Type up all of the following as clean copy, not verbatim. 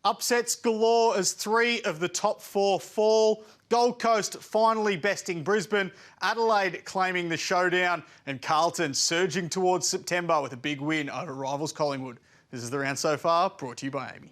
Upsets galore as 3 of the top 4 fall. Gold Coast finally besting Brisbane, Adelaide claiming the showdown, and Carlton surging towards September with a big win over rivals Collingwood. This is the round so far, brought to you by Amy.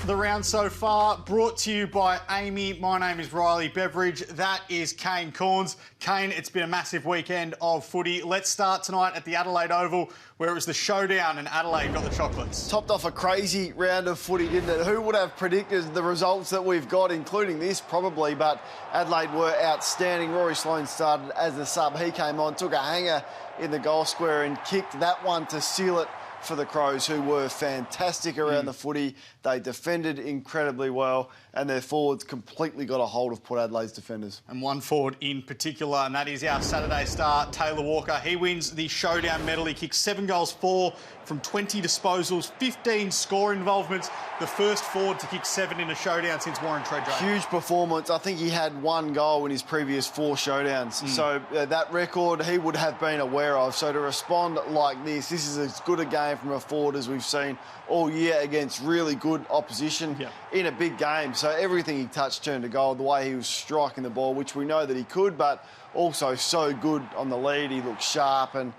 The round so far brought to you by Amy. My name is Riley Beveridge. That is Kane Cornes. Kane, it's been a massive weekend of footy. Let's start tonight at the Adelaide Oval, where it was the showdown and Adelaide got the chocolates. Topped off a crazy round of footy, didn't it? Who would have predicted the results that we've got, including this probably, but Adelaide were outstanding. Rory Sloane started as a sub. He came on, took a hanger in the goal square and kicked that one to seal it for the Crows, who were fantastic around the footy. They defended incredibly well, and their forwards completely got a hold of Port Adelaide's defenders. And one forward in particular, and that is our Saturday star, Taylor Walker. He wins the showdown medal. He kicks 7 goals, 4 from 20 disposals, 15 score involvements. The first forward to kick 7 in a showdown since Warren Treadray. Huge performance. I think he had 1 goal in his previous 4 showdowns. So that record he would have been aware of. So to respond like this is as good a game from a forward as we've seen all year against really good opposition in a big game. So everything he touched turned to gold. The way he was striking the ball, which we know that he could, but also so good on the lead. He looked sharp and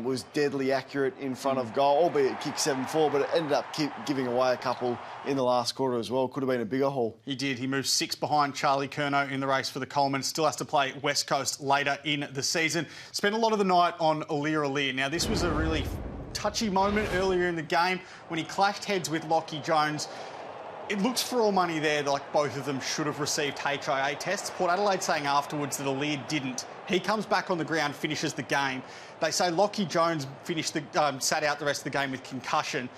was deadly accurate in front of goal, albeit kicked 7-4, but it ended up giving away a couple in the last quarter as well. Could have been a bigger haul. He did. He moved 6 behind Charlie Curnow in the race for the Coleman. Still has to play West Coast later in the season. Spent a lot of the night on Alir. Now, this was a really touchy moment earlier in the game when he clashed heads with Lockie Jones. It looks for all money there like both of them should have received HIA tests. Port Adelaide saying afterwards that Alir didn't. He comes back on the ground, finishes the game. They say Lockie Jones sat out the rest of the game with concussion.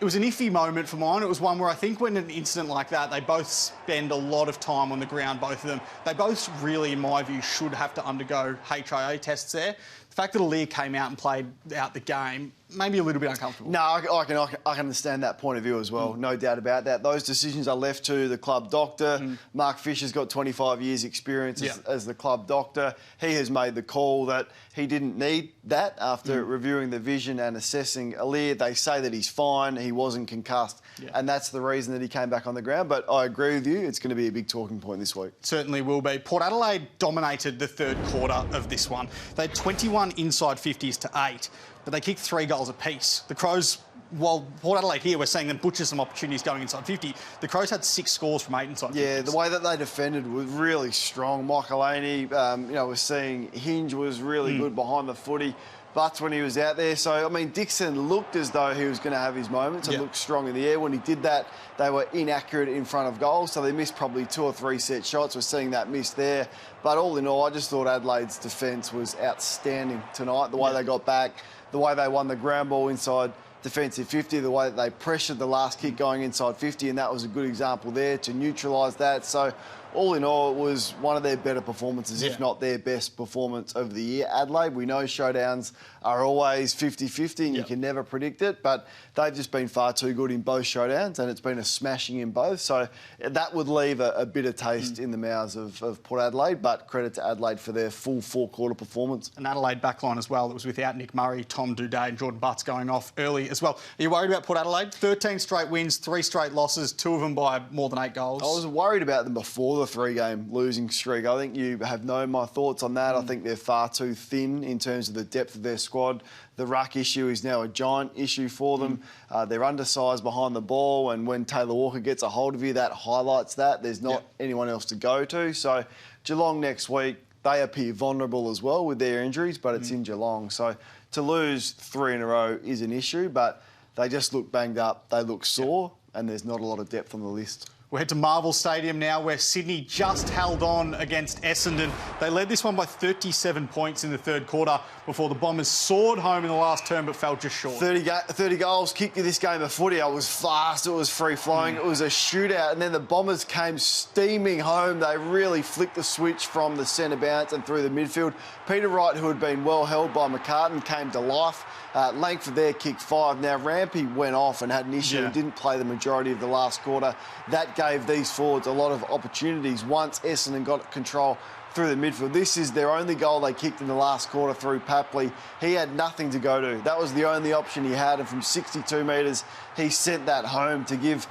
It was an iffy moment for mine. It was one where I think when an incident like that, they both spend a lot of time on the ground, both of them. They both really, in my view, should have to undergo HIA tests there. The fact that Alir came out and played out the game, maybe a little bit uncomfortable. No, I can understand that point of view as well, no doubt about that. Those decisions are left to the club doctor. Mark Fisher's got 25 years experience as the club doctor. He has made the call that he didn't need that after reviewing the vision and assessing Alir. They say that he's fine, he wasn't concussed, and that's the reason that he came back on the ground. But I agree with you, it's going to be a big talking point this week. Certainly will be. Port Adelaide dominated the third quarter of this one. They had 21 inside 50s to 8, but they kicked 3 goals apiece. The Crows, while Port Adelaide here, we're seeing them butcher some opportunities going inside 50, the Crows had 6 scores from 8 inside 50s. Yeah, the way that they defended was really strong. Michaelini, we're seeing Hinge was really good behind the footy. Butts when he was out there. So, I mean, Dixon looked as though he was going to have his moments and looked strong in the air. When he did that, they were inaccurate in front of goal, so they missed probably 2 or 3 set shots. We're seeing that miss there. But all in all, I just thought Adelaide's defence was outstanding tonight. The way they got back, the way they won the ground ball inside defensive 50, the way that they pressured the last kick going inside 50, and that was a good example there to neutralise that. So, all in all, it was one of their better performances, if not their best performance of the year. Adelaide, we know showdowns are always 50-50 and you can never predict it, but they've just been far too good in both showdowns and it's been a smashing in both. So that would leave a bitter taste in the mouths of Port Adelaide, but credit to Adelaide for their full 4-quarter performance. An Adelaide backline as well. It was without Nick Murray, Tom Doedee and Jordan Butts going off early as well. Are you worried about Port Adelaide? 13 straight wins, 3 straight losses, 2 of them by more than 8 goals. I was worried about them before the 3-game losing streak. I think you have known my thoughts on that. I think they're far too thin in terms of the depth of their squad. The ruck issue is now a giant issue for them. They're undersized behind the ball, and when Taylor Walker gets a hold of you, that highlights that. There's not anyone else to go to. So Geelong next week, they appear vulnerable as well with their injuries, but it's in Geelong. So to lose 3 in a row is an issue, but they just look banged up. They look sore, and there's not a lot of depth on the list. We'll head to Marvel Stadium now, where Sydney just held on against Essendon. They led this one by 37 points in the third quarter before the Bombers soared home in the last term but fell just short. 30 goals kicked in this game of footy. It was fast, it was free-flowing, it was a shootout, and then the Bombers came steaming home. They really flicked the switch from the centre bounce and through the midfield. Peter Wright, who had been well held by McCartan, came to life. Langford there kicked 5. Now, Rampy went off and had an issue and didn't play the majority of the last quarter. That gave these forwards a lot of opportunities once Essendon got control through the midfield. This is their only goal they kicked in the last quarter through Papley. He had nothing to go to. That was the only option he had, and from 62 metres, he sent that home to give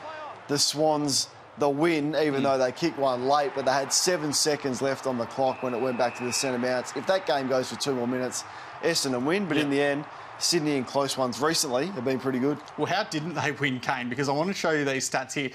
the Swans the win, even though they kicked one late, but they had 7 seconds left on the clock when it went back to the centre mounts. If that game goes for 2 more minutes, Essendon win, but in the end, Sydney in close ones recently have been pretty good. Well, how didn't they win, Kane? Because I want to show you these stats here.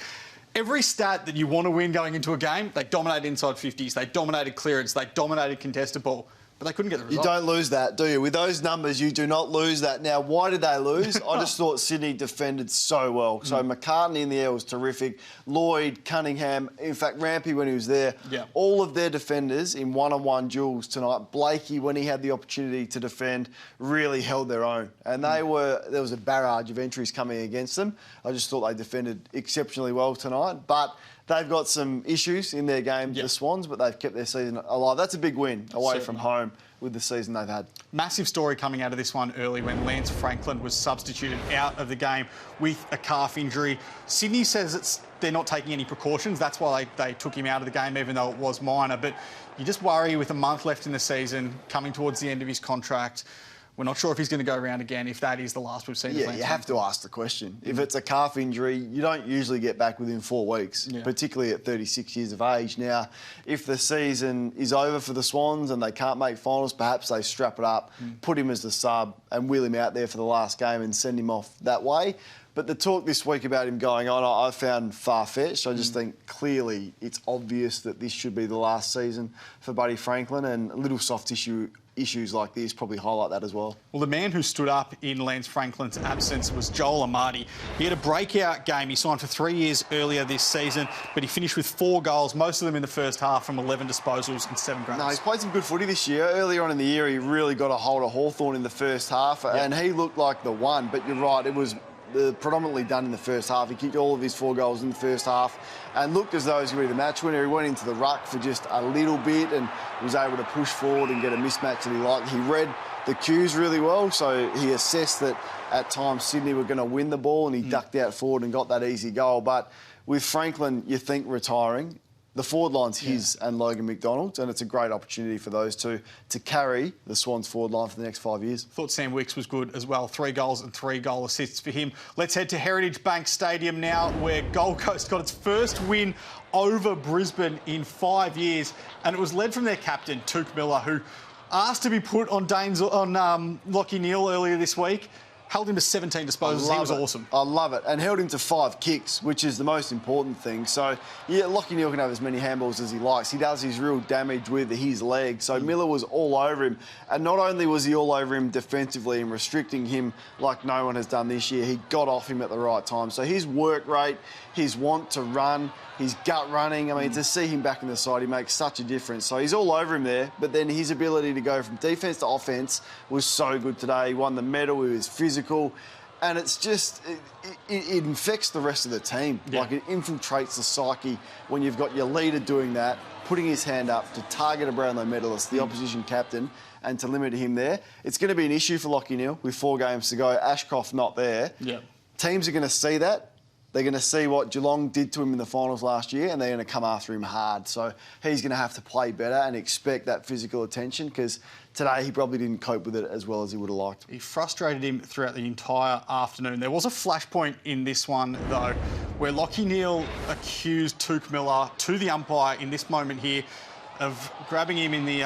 Every stat that you want to win going into a game, they dominated inside 50s, they dominated clearance, they dominated contested ball, but they couldn't get the result. You don't lose that, do you? With those numbers, you do not lose that. Now, why did they lose? I just thought Sydney defended so well. So McCartney in the air was terrific. Lloyd, Cunningham, in fact, Rampy when he was there. Yeah. All of their defenders in one-on-one duels tonight. Blakey, when he had the opportunity to defend, really held their own. And there was a barrage of entries coming against them. I just thought they defended exceptionally well tonight. But they've got some issues in their game, the Swans, but they've kept their season alive. That's a big win away from home with the season they've had. Massive story coming out of this one early when Lance Franklin was substituted out of the game with a calf injury. Sydney says they're not taking any precautions. That's why they took him out of the game, even though it was minor. But you just worry with a month left in the season, coming towards the end of his contract. We're not sure if he's going to go around again, if that is the last we've seen of Lance you have to ask the question. If it's a calf injury, you don't usually get back within 4 weeks, particularly at 36 years of age. Now, if the season is over for the Swans and they can't make finals, perhaps they strap it up, put him as the sub and wheel him out there for the last game and send him off that way. But the talk this week about him going on, I found far-fetched. I just think clearly it's obvious that this should be the last season for Buddy Franklin, and little soft tissue issues like this probably highlight that as well. Well, the man who stood up in Lance Franklin's absence was Joel Amati. He had a breakout game. He signed for 3 years earlier this season, but he finished with 4 goals, most of them in the first half from 11 disposals and 7 grabs. No, he's played some good footy this year. Earlier on in the year, he really got a hold of Hawthorn in the first half, and he looked like the one. But you're right, it was predominantly done in the first half. He kicked all of his 4 goals in the first half and looked as though he was going to be the match winner. He went into the ruck for just a little bit and was able to push forward and get a mismatch that he liked. He read the cues really well, so he assessed that at times Sydney were going to win the ball, and he ducked out forward and got that easy goal. But with Franklin, you think retiring, the forward line's his and Logan McDonald's, and it's a great opportunity for those two to carry the Swans forward line for the next 5 years. Thought Sam Wicks was good as well. 3 goals and 3 goal assists for him. Let's head to Heritage Bank Stadium now, where Gold Coast got its first win over Brisbane in 5 years, and it was led from their captain, Touk Miller, who asked to be put on Lachie Neale earlier this week. Held him to 17 disposals. He was awesome. I love it. And held him to 5 kicks, which is the most important thing. So, Lachie Neale can have as many handballs as he likes. He does his real damage with his leg. So Miller was all over him. And not only was he all over him defensively and restricting him like no one has done this year, he got off him at the right time. So his work rate, his want to run, his gut running, I mean, to see him back in the side, he makes such a difference. So he's all over him there, but then his ability to go from defence to offence was so good today. He won the medal, he was physical, and it's just, it infects the rest of the team. Like, it infiltrates the psyche when you've got your leader doing that, putting his hand up to target a Brownlow medalist, the opposition captain, and to limit him there. It's going to be an issue for Lachie Neale with 4 games to go. Ashcroft not there. Teams are going to see that. They're going to see what Geelong did to him in the finals last year, and they're going to come after him hard. So he's going to have to play better and expect that physical attention, because today he probably didn't cope with it as well as he would have liked. He frustrated him throughout the entire afternoon. There was a flashpoint in this one, though, where Lachie Neale accused Touk Miller to the umpire in this moment here of grabbing him in the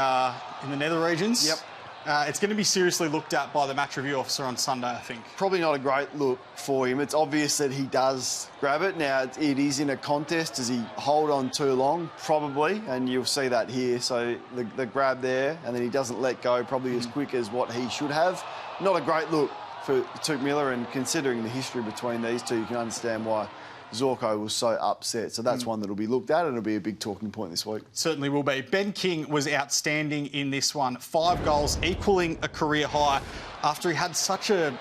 nether regions. It's going to be seriously looked at by the match review officer on Sunday, I think. Probably not a great look for him. It's obvious that he does grab it. Now, it is in a contest. Does he hold on too long? Probably, and you'll see that here. So the grab there, and then he doesn't let go probably as quick as what he should have. Not a great look for Touk Miller, and considering the history between these two, you can understand why Zorko was so upset. So that's one that'll be looked at, and it'll be a big talking point this week. Certainly will be. Ben King was outstanding in this one. 5 goals, equalling a career high after he had such a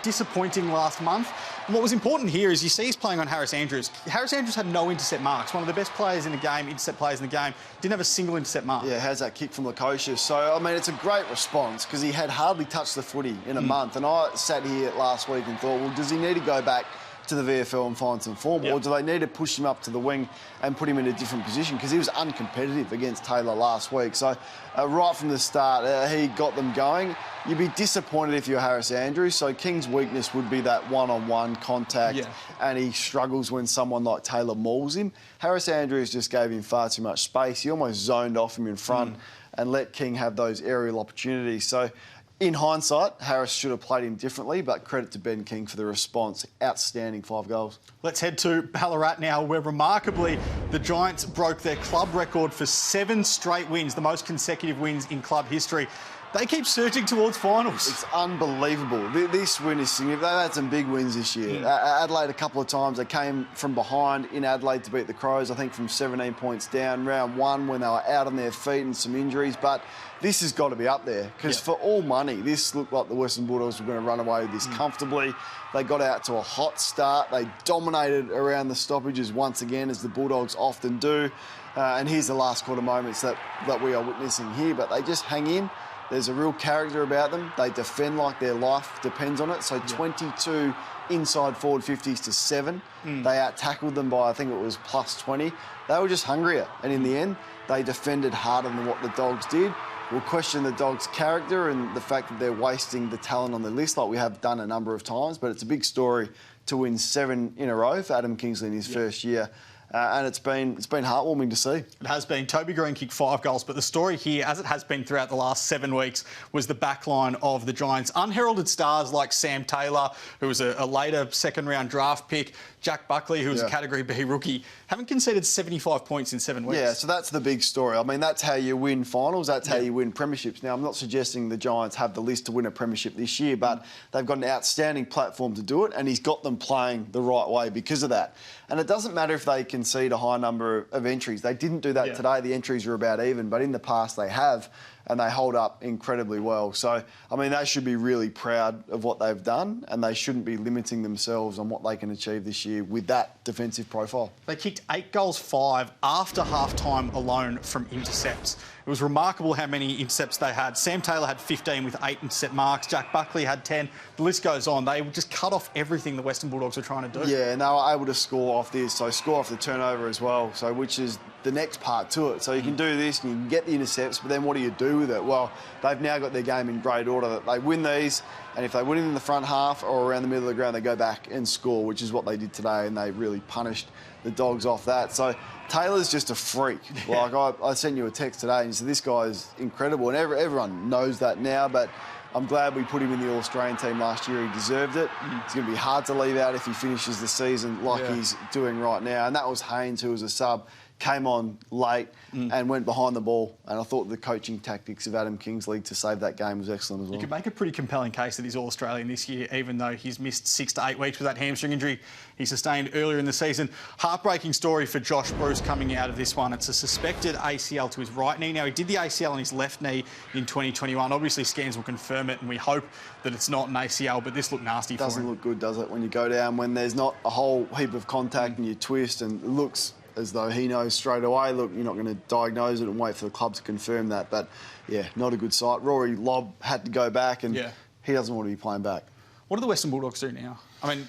disappointing last month. And what was important here is you see he's playing on Harris Andrews. Harris Andrews had no intercept marks. One of the best players in the game, intercept players in the game, didn't have a single intercept mark. Yeah, has that kick from Lukosius. So, I mean, it's a great response, because he had hardly touched the footy in a month. And I sat here last week and thought, well, does he need to go back to the VFL and find some form, Yep. or do they need to push him up to the wing and put him in a different position? Because he was uncompetitive against Taylor last week. So right from the start, he got them going. You'd be disappointed if you're Harris Andrews. So King's weakness would be that one-on-one contact, and he struggles when someone like Taylor mauls him. Harris Andrews just gave him far too much space. He almost zoned off him in front and let King have those aerial opportunities. So in hindsight, Harris should have played him differently, but credit to Ben King for the response. Outstanding 5 goals. Let's head to Ballarat now, where remarkably the Giants broke their club record for 7 straight wins, the most consecutive wins in club history. They keep surging towards finals. It's unbelievable. This win is significant. They've had some big wins this year. Adelaide a couple of times. They came from behind in Adelaide to beat the Crows, I think from 17 points down. Round 1 when they were out on their feet and some injuries. But this has got to be up there because for all money, this looked like the Western Bulldogs were going to run away with this comfortably. They got out to a hot start. They dominated around the stoppages once again, as the Bulldogs often do. And here's the last quarter moments that we are witnessing here. But they just hang in. There's a real character about them. They defend like their life depends on it. So 22 inside forward 50s to 7. They out-tackled them by, I think it was plus 20. They were just hungrier. And in the end, they defended harder than what the Dogs did. We'll question the Dogs' character and the fact that they're wasting the talent on the list like we have done a number of times. But it's a big story to win 7 in a row for Adam Kingsley in his first year. And it's been heartwarming to see. It has been. Toby Green kicked 5 goals, but the story here, as it has been throughout the last 7 weeks, was the backline of the Giants. Unheralded stars like Sam Taylor, who was a later second-round draft pick, Jack Buckley, who was a Category B rookie, haven't conceded 75 points in 7 weeks. Yeah, so that's the big story. I mean, that's how you win finals. That's how you win premierships. Now, I'm not suggesting the Giants have the list to win a premiership this year, but they've got an outstanding platform to do it, and he's got them playing the right way because of that. And it doesn't matter if they concede a high number of entries. They didn't do that today. The entries are about even, but in the past they have, and they hold up incredibly well. So, I mean, they should be really proud of what they've done, and they shouldn't be limiting themselves on what they can achieve this year with that defensive profile. They kicked 8 goals 5 after half-time alone from intercepts. It was remarkable how many intercepts they had. Sam Taylor had 15 with 8 intercept marks. Jack Buckley had 10. The list goes on. They just cut off everything the Western Bulldogs were trying to do. Yeah, and they were able to score off this, so score off the turnover as well, so which is the next part to it. So you can do this and you can get the intercepts, but then what do you do with it? Well, they've now got their game in great order. That they win these, and if they win it in the front half or around the middle of the ground, they go back and score, which is what they did today, and they really punished the Dogs off that. So Taylor's just a freak. Like, I sent you a text today and you said, this guy is incredible, and everyone knows that now, but I'm glad we put him in the All-Australian team last year. He deserved it. It's going to be hard to leave out if he finishes the season like he's doing right now. And that was Haynes, who was a sub, came on late and went behind the ball. And I thought the coaching tactics of Adam Kingsley to save that game was excellent as well. You could make a pretty compelling case that he's All-Australian this year, even though he's missed 6 to 8 weeks with that hamstring injury he sustained earlier in the season. Heartbreaking story for Josh Bruce coming out of this one. It's a suspected ACL to his right knee. Now, he did the ACL on his left knee in 2021. Obviously, scans will confirm it, and we hope that it's not an ACL, but this looked nasty for him. Doesn't look good, does it, when you go down, when there's not a whole heap of contact and you twist, and it looks as though he knows straight away, look, you're not going to diagnose it and wait for the club to confirm that. But, yeah, not a good sight. Rory Lobb had to go back, and he doesn't want to be playing back. What do the Western Bulldogs do now? I mean,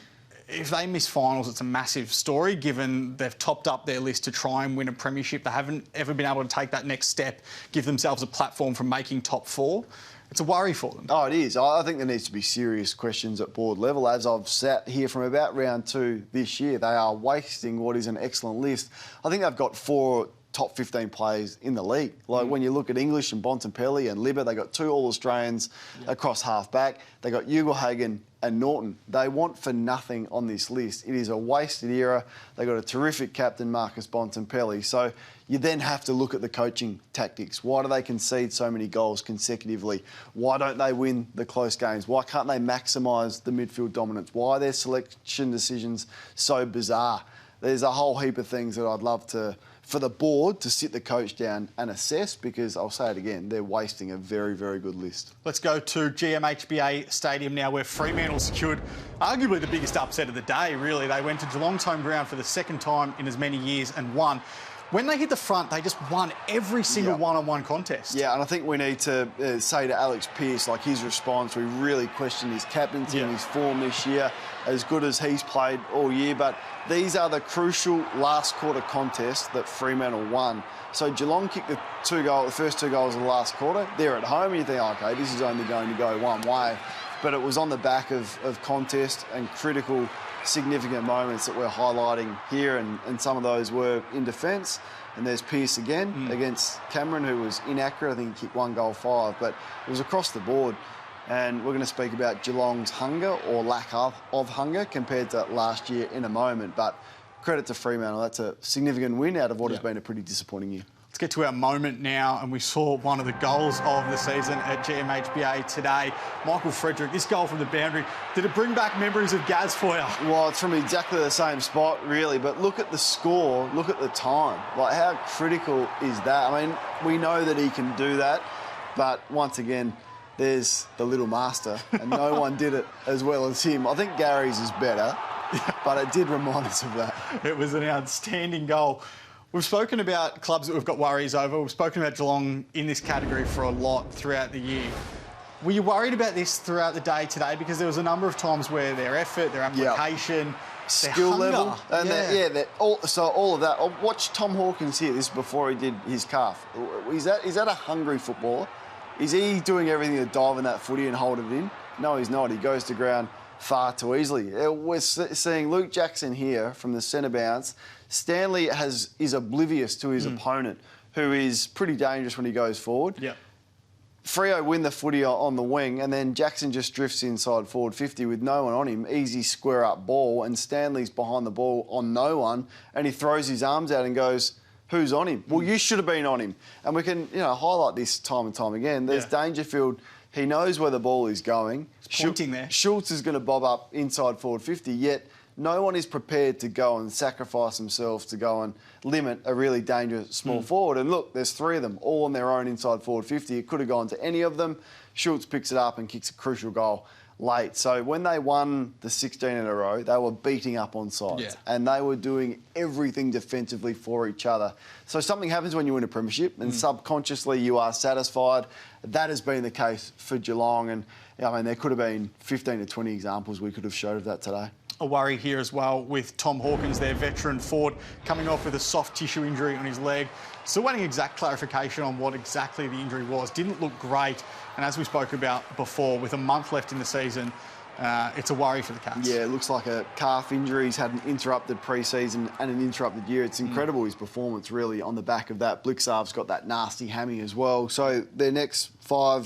if they miss finals, it's a massive story, given they've topped up their list to try and win a premiership. They haven't ever been able to take that next step, give themselves a platform for making top 4. It's a worry for them. Oh, it is. I think there needs to be serious questions at board level. As I've sat here from about round 2 this year, they are wasting what is an excellent list. I think they've got 4 top 15 players in the league. Like when you look at English and Bontempelli and Libba, they got 2 All-Australians across half-back. They got Ugelhagen and Norton. They want for nothing on this list. It is a wasted era. They got a terrific captain, Marcus Bontempelli. So you then have to look at the coaching tactics. Why do they concede so many goals consecutively? Why don't they win the close games? Why can't they maximise the midfield dominance? Why are their selection decisions so bizarre? There's a whole heap of things that I'd love for the board to sit the coach down and assess, because I'll say it again, they're wasting a very, very good list. Let's go to GMHBA Stadium now, where Fremantle secured arguably the biggest upset of the day, really. They went to Geelong's home ground for the second time in as many years and won. When they hit the front, they just won every single one-on-one contest. Yeah, and I think we need to say to Alex Pearce, like his response, we really questioned his captaincy and his form this year. as good as he's played all year, but these are the crucial last quarter contests that Fremantle won. So Geelong kicked the first two goals of the last quarter. They're at home, and you think, okay, this is only going to go one way. But it was on the back of contest and critical, significant moments that we're highlighting here, and some of those were in defence. And there's Pearce again against Cameron, who was inaccurate. I think he kicked 1 goal 5, but it was across the board. And we're going to speak about Geelong's hunger or lack of hunger compared to last year in a moment. But credit to Fremantle. That's a significant win out of what has been a pretty disappointing year. Let's get to our moment now, and we saw one of the goals of the season at GMHBA today. Michael Frederick, this goal from the boundary, did it bring back memories of Gaz for you? Well, it's from exactly the same spot, really, but look at the score, look at the time. Like, how critical is that? I mean, we know that he can do that, but once again, there's the little master, and no one did it as well as him. I think Gary's is better, but it did remind us of that. It was an outstanding goal. We've spoken about clubs that we've got worries over. We've spoken about Geelong in this category for a lot throughout the year. Were you worried about this throughout the day today? Because there was a number of times where their effort, their application, skill their level, and all of that. I'll watch Tom Hawkins here. This is before he did his calf. Is that a hungry footballer? Is he doing everything to dive in that footy and hold it in? No, he's not. He goes to ground far too easily. We're seeing Luke Jackson here from the centre bounce. Stanley is oblivious to his opponent, who is pretty dangerous when he goes forward. Yep. Freo win the footy on the wing, and then Jackson just drifts inside forward 50 with no one on him. Easy square up ball, and Stanley's behind the ball on no one, and he throws his arms out and goes, who's on him? Well, you should have been on him. And we can, highlight this time and time again. There's Dangerfield. He knows where the ball is going. He's pointing there. Schultz is going to bob up inside forward 50, yet no one is prepared to go and sacrifice themselves to go and limit a really dangerous small forward. And look, there's 3 of them, all on their own inside forward 50. It could have gone to any of them. Schultz picks it up and kicks a crucial goal late. So when they won the 16 in a row, they were beating up on sides and they were doing everything defensively for each other. So something happens when you win a premiership and subconsciously you are satisfied. That has been the case for Geelong, and there could have been 15 to 20 examples we could have showed of that today. A worry here as well with Tom Hawkins, their veteran forward, coming off with a soft tissue injury on his leg. Still waiting exact clarification on what exactly the injury was. Didn't look great. And as we spoke about before, with a month left in the season, it's a worry for the Cats. Yeah, it looks like a calf injury. He's had an interrupted pre-season and an interrupted year. It's incredible, his performance, really, on the back of that. Blixarv's got that nasty hammy as well. So their next 4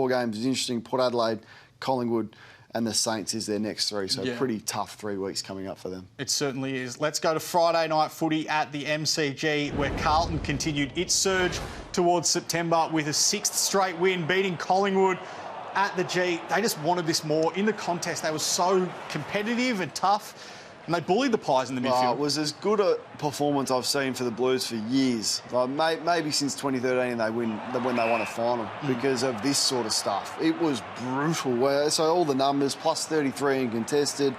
games is interesting. Port Adelaide, Collingwood, and the Saints is their next 3. So pretty tough 3 weeks coming up for them. It certainly is. Let's go to Friday night footy at the MCG, where Carlton continued its surge towards September with a 6th straight win, beating Collingwood at the G. They just wanted this more. In the contest, they were so competitive and tough, and they bullied the Pies in the midfield. It was as good a performance I've seen for the Blues for years. Maybe since 2013 when they won a final because of this sort of stuff. It was brutal. So all the numbers, plus 33 in contested.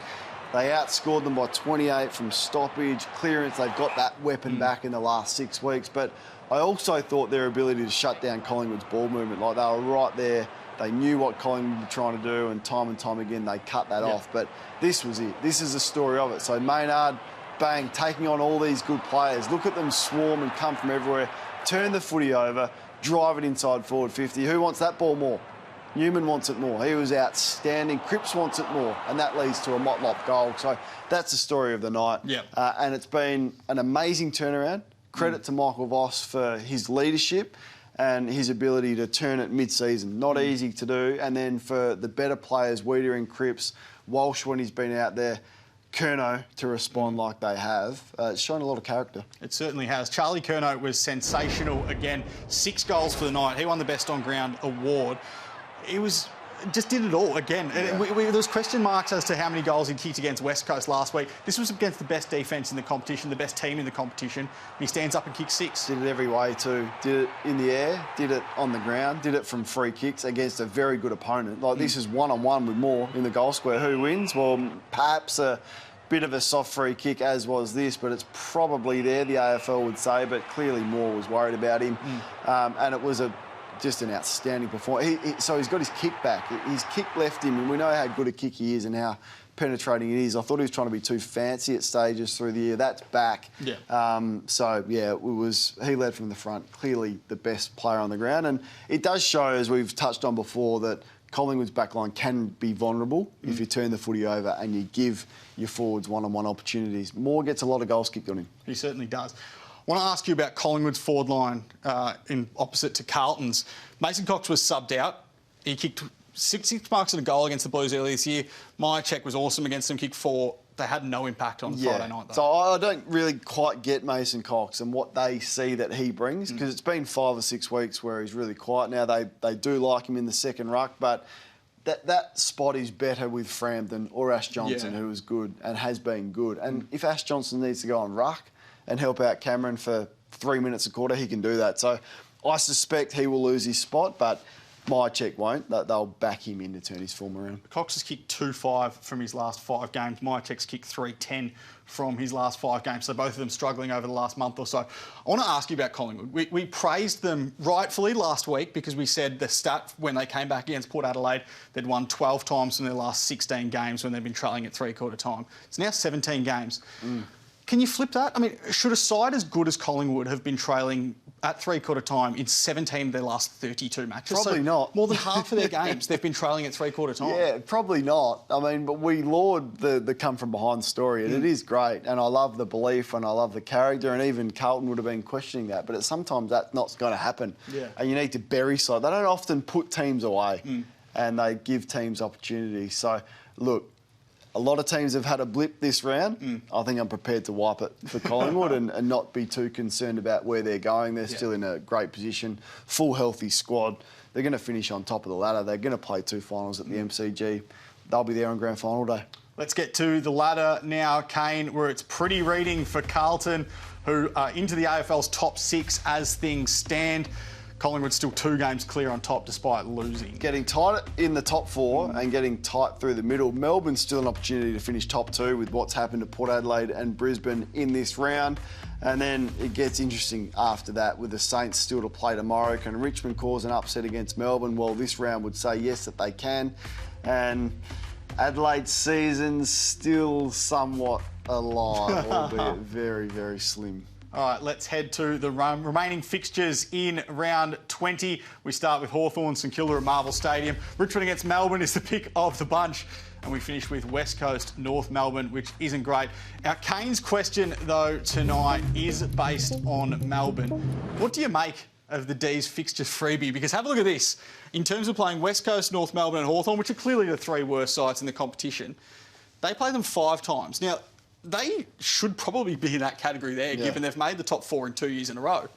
They outscored them by 28 from stoppage, clearance. They've got that weapon back in the last 6 weeks. But I also thought their ability to shut down Collingwood's ball movement, like they were right there. They knew what Collingwood were trying to do, and time again, they cut that off. But this was it. This is the story of it. So Maynard, bang, taking on all these good players. Look at them swarm and come from everywhere. Turn the footy over, drive it inside forward 50. Who wants that ball more? Newman wants it more. He was outstanding. Cripps wants it more, and that leads to a Motlop goal. So that's the story of the night. And it's been an amazing turnaround. Credit to Michael Voss for his leadership and his ability to turn it mid-season. Not easy to do. And then for the better players, Weeder and Cripps, Walsh when he's been out there, Curnow to respond like they have. It's shown a lot of character. It certainly has. Charlie Curnow was sensational again. 6 goals for the night. He won the Best On Ground award. He just did it all again. There was question marks as to how many goals he kicked against West Coast last week. This was against the best defence in the competition, the best team in the competition. He stands up and kicks 6. Did it every way too. Did it in the air, did it on the ground, did it from free kicks against a very good opponent. Like this is one-on-one with Moore in the goal square. Who wins? Well, perhaps a bit of a soft free kick as was this, but it's probably there, the AFL would say, but clearly Moore was worried about him. And it was a just an outstanding performance. So he's got his kick back. His kick left him, and we know how good a kick he is and how penetrating it is. I thought he was trying to be too fancy at stages through the year. That's back. Yeah. He led from the front, clearly the best player on the ground. And it does show, as we've touched on before, that Collingwood's backline can be vulnerable if you turn the footy over and you give your forwards one-on-one opportunities. Moore gets a lot of goals kicked on him. He certainly does. I want to ask you about Collingwood's forward line in opposite to Carlton's. Mason Cox was subbed out. He kicked six marks and a goal against the Blues earlier this year. Myercheck was awesome against them, kicked 4. They had no impact on Friday night, though. So I don't really quite get Mason Cox and what they see that he brings, because it's been 5 or 6 weeks where he's really quiet. Now, they do like him in the second ruck, but that spot is better with Frampton or Ash Johnson, who is good and has been good. And if Ash Johnson needs to go on ruck and help out Cameron for 3 minutes a quarter, he can do that. So I suspect he will lose his spot, but Myercheck won't. They'll back him in to turn his form around. Cox has kicked 2-5 from his last 5 games. Myercheck's kicked 3-10 from his last 5 games. So both of them struggling over the last month or so. I want to ask you about Collingwood. We praised them rightfully last week because we said the stat when they came back against Port Adelaide, they'd won 12 times in their last 16 games when they've been trailing at three-quarter time. It's now 17 games. Can you flip that? I mean, should a side as good as Collingwood have been trailing at three-quarter time in 17 of their last 32 matches? Probably not. More than half of their games, they've been trailing at three-quarter time. Yeah, probably not. I mean, but we laud the come-from-behind story, and it is great. And I love the belief and I love the character, and even Carlton would have been questioning that. But sometimes that's not going to happen. Yeah. And you need to bury side. They don't often put teams away, and they give teams opportunities. So, look, a lot of teams have had a blip this round. I think I'm prepared to wipe it for Collingwood and not be too concerned about where they're going. They're still in a great position, full healthy squad. They're going to finish on top of the ladder. They're going to play 2 finals at the MCG. They'll be there on grand final day. Let's get to the ladder now, Kane, where it's pretty reading for Carlton, who are into the AFL's top 6 as things stand. Collingwood still 2 games clear on top despite losing. Getting tight in the top 4 and getting tight through the middle. Melbourne's still an opportunity to finish top 2 with what's happened to Port Adelaide and Brisbane in this round. And then it gets interesting after that with the Saints still to play tomorrow. Can Richmond cause an upset against Melbourne? Well, this round would say yes, that they can. And Adelaide's season's still somewhat alive, albeit very, very slim. All right, let's head to the remaining fixtures in round 20. We start with Hawthorn, St Kilda at Marvel Stadium. Richmond against Melbourne is the pick of the bunch. And we finish with West Coast, North Melbourne, which isn't great. Our Kane's question, though, tonight is based on Melbourne. What do you make of the D's fixture freebie? Because have a look at this. In terms of playing West Coast, North Melbourne and Hawthorn, which are clearly the 3 worst sides in the competition, they play them 5 times. Now, they should probably be in that category there, given they've made the top 4 in 2 years in a row.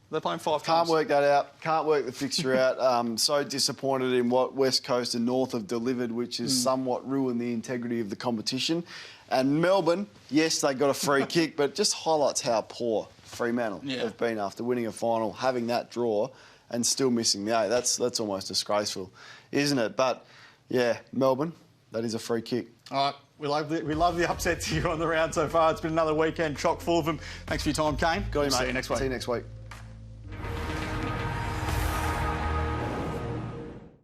They're playing 5 times. Can't work that out. Can't work the fixture out. So disappointed in what West Coast and North have delivered, which has somewhat ruined the integrity of the competition. And Melbourne, yes, they got a free kick, but it just highlights how poor Fremantle have been after winning a final, having that draw and still missing the 8. That's almost disgraceful, isn't it? But, yeah, Melbourne, that is a free kick. All right. We love the upsets here on the round so far. It's been another weekend chock full of them. Thanks for your time, Kane. Got him, mate. See you next week. See you next week.